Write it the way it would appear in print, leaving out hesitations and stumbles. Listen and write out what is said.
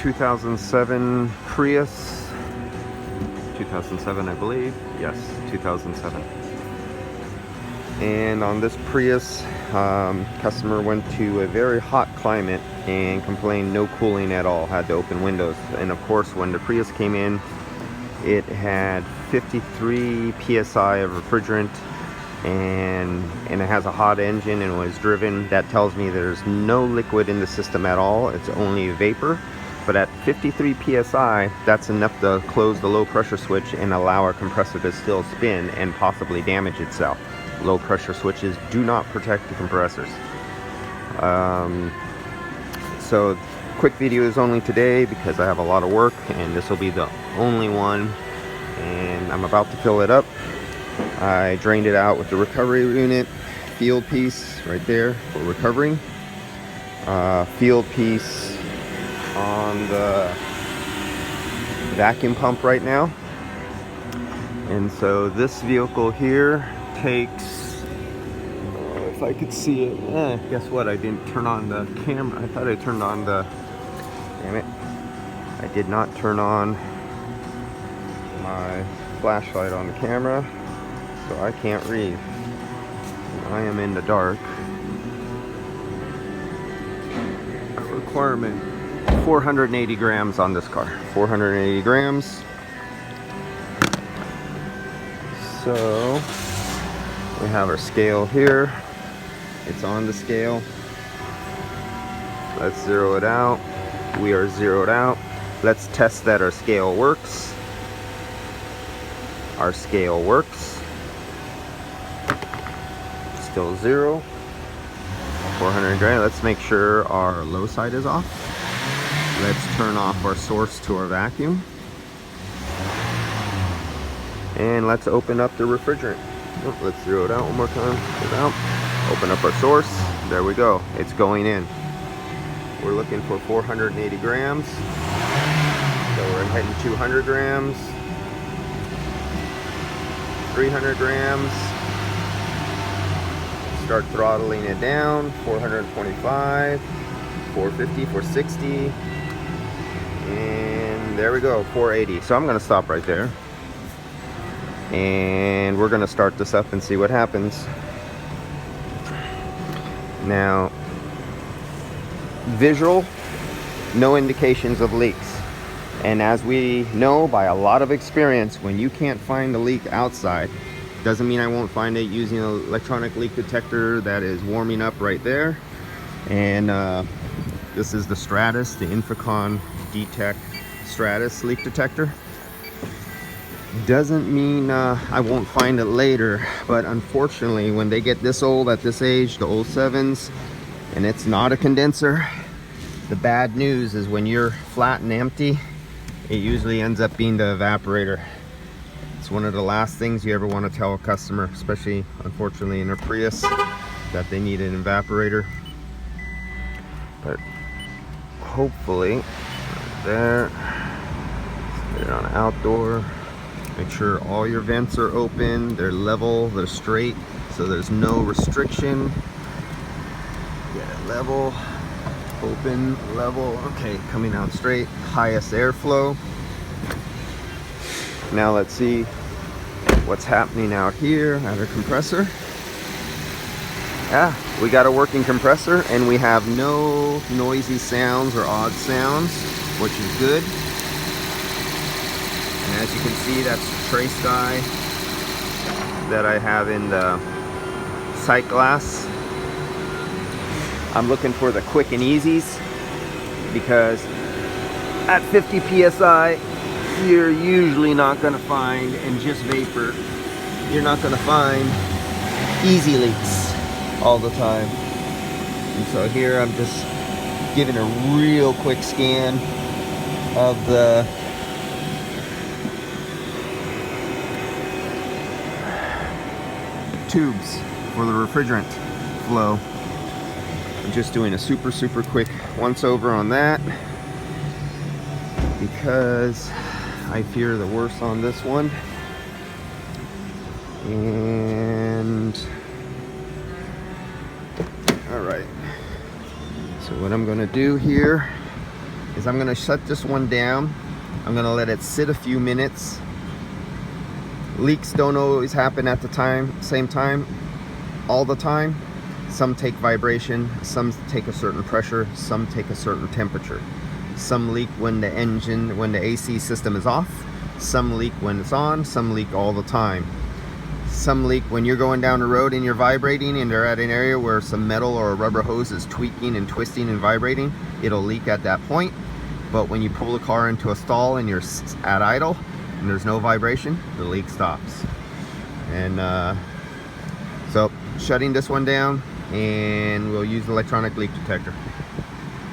2007 Prius. 2007, I believe. Yes, 2007. And on this Prius, customer went to a very hot climate and complained no cooling at all, had to open windows. And of course, when the Prius came in, it had 53 psi of refrigerant, and it has a hot engine and was driven. That tells me there's no liquid in the system at all, it's only vapor. But at 53 psi, that's enough to close the low pressure switch and allow our compressor to still spin and possibly damage itself. Low pressure switches do not protect the compressors. So quick video is only today because I have a lot of work, and this will be the only one, and I'm about to fill it up. I drained it out with the recovery unit, field piece right there for recovering, field piece on the vacuum pump right now. And so this vehicle here takes, if I could see it, guess what, I didn't turn on the camera. I thought I turned on the, damn it, I did not turn on my flashlight on the camera, so I can't read. I am in the dark. Requirement 480 grams on this car. 480 grams. So we have our scale here. It's on the scale. Let's zero it out. We are zeroed out. Let's test that our scale works. Our scale works. Still zero. 400 grams. Let's make sure our low side is off. Let's turn off our source to our vacuum. And let's open up the refrigerant. Oh, let's zero it out one more time. Zero it out. Open up our source. There we go. It's going in. We're looking for 480 grams. So we're heading 200 grams. 300 grams. Start throttling it down. 425. 450, 460. And there we go, 480. So I'm going to stop right there. And we're going to start this up and see what happens. Now, visual, no indications of leaks. And as we know by a lot of experience, when you can't find the leak outside, doesn't mean I won't find it using an electronic leak detector that is warming up right there. And this is the Stratus, the Infocon Detect Stratus leak detector. Doesn't mean I won't find it later, but unfortunately when they get this old at this age, the old 7s, and it's not a condenser, the bad news is when you're flat and empty, it usually ends up being the evaporator. It's one of the last things you ever want to tell a customer, especially unfortunately in a Prius, that they need an evaporator. But hopefully, right there, put it on outdoor. Make sure all your vents are open, they're level, they're straight, so there's no restriction. Get it level, open, level, okay, coming out straight, highest airflow. Now let's see what's happening out here at our compressor. Yeah, we got a working compressor and we have no noisy sounds or odd sounds, which is good. And as you can see, that's the trace dye that I have in the sight glass. I'm looking for the quick and easies because at 50 psi, you're usually not going to find, and just vapor, you're not going to find easy leaks all the time. And so here I'm just giving a real quick scan of the tubes for the refrigerant flow. I'm just doing a super quick once over on that because I fear the worst on this one. And all right, so what I'm going to do here is I'm gonna shut this one down. I'm gonna let it sit a few minutes. Leaks don't always happen at the same time, all the time. Some take vibration, some take a certain pressure, some take a certain temperature. Some leak when the AC system is off, some leak when it's on, some leak all the time. Some leak when you're going down the road and you're vibrating and they're at an area where some metal or a rubber hose is tweaking and twisting and vibrating, it'll leak at that point. But when you pull the car into a stall and you're at idle and there's no vibration, the leak stops. And so shutting this one down, and we'll use the electronic leak detector.